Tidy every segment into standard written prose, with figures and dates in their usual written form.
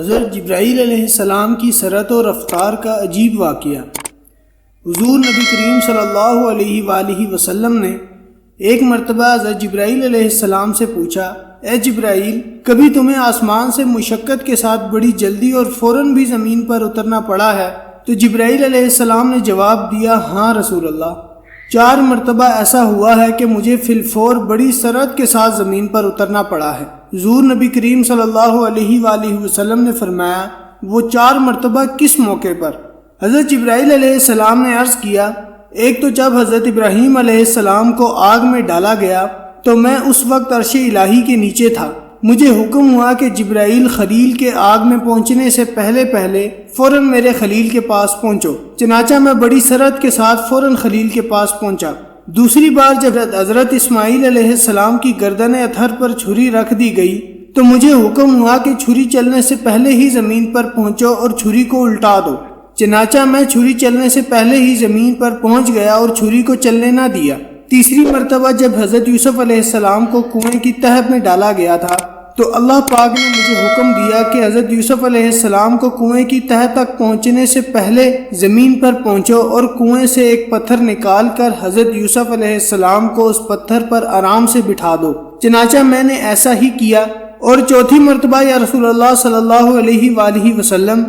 حضرت جبرائیل علیہ السلام کی سرعت و رفتار کا عجیب واقعہ۔ حضور نبی کریم صلی اللہ علیہ وآلہ وسلم نے ایک مرتبہ حضرت جبرائیل علیہ السلام سے پوچھا، اے جبرائیل، کبھی تمہیں آسمان سے مشقت کے ساتھ بڑی جلدی اور فوراً بھی زمین پر اترنا پڑا ہے؟ تو جبرائیل علیہ السلام نے جواب دیا، ہاں رسول اللہ، 4 مرتبہ ایسا ہوا ہے کہ مجھے فی الفور بڑی سرعت کے ساتھ زمین پر اترنا پڑا ہے۔ حضور نبی کریم صلی اللہ علیہ وآلہ وسلم نے فرمایا، وہ 4 مرتبہ کس موقع پر؟ حضرت جبرائیل علیہ السلام نے عرض کیا، ایک تو جب حضرت ابراہیم علیہ السلام کو آگ میں ڈالا گیا تو میں اس وقت عرش الہی کے نیچے تھا، مجھے حکم ہوا کہ جبرائیل خلیل کے آگ میں پہنچنے سے پہلے فوراً میرے خلیل کے پاس پہنچو، چنانچہ میں بڑی سرعت کے ساتھ فوراً خلیل کے پاس پہنچا۔ دوسری بار جب حضرت اسماعیل علیہ السلام کی گردن اطہر پر چھری رکھ دی گئی تو مجھے حکم ہوا کہ چھری چلنے سے پہلے ہی زمین پر پہنچو اور چھری کو الٹا دو، چنانچہ میں چھری چلنے سے پہلے ہی زمین پر پہنچ گیا اور چھری کو چلنے نہ دیا۔ تیسری مرتبہ جب حضرت یوسف علیہ السلام کو کنویں کی تہہ میں ڈالا گیا تھا تو اللہ پاک نے مجھے حکم دیا کہ حضرت یوسف علیہ السلام کو کنویں کی تہہ تک پہنچنے سے پہلے زمین پر پہنچو اور کنویں سے ایک پتھر نکال کر حضرت یوسف علیہ السلام کو اس پتھر پر آرام سے بٹھا دو، چنانچہ میں نے ایسا ہی کیا۔ اور چوتھی مرتبہ یا رسول اللہ صلی اللہ علیہ وآلہ وسلم،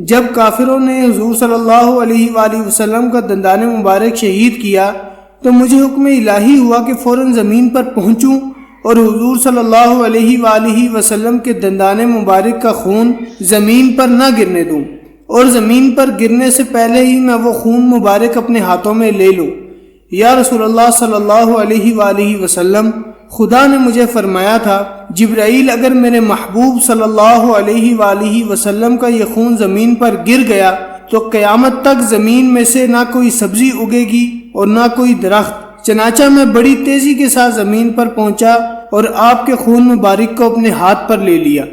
جب کافروں نے حضور صلی اللہ علیہ وآلہ وسلم کا دندان مبارک شہید کیا تو مجھے حکم الہی ہوا کہ فوراً زمین پر پہنچوں اور حضور صلی اللہ علیہ وآلہ وسلم کے دندان مبارک کا خون زمین پر نہ گرنے دوں، اور زمین پر گرنے سے پہلے ہی میں وہ خون مبارک اپنے ہاتھوں میں لے لوں۔ یا رسول اللہ صلی اللہ علیہ وآلہ وسلم، خدا نے مجھے فرمایا تھا، جبرائیل، اگر میرے محبوب صلی اللہ علیہ وآلہ وسلم کا یہ خون زمین پر گر گیا تو قیامت تک زمین میں سے نہ کوئی سبزی اگے گی اور نہ کوئی درخت۔ چنانچہ میں بڑی تیزی کے ساتھ زمین پر پہنچا اور آپ کے خون مبارک کو اپنے ہاتھ پر لے لیا۔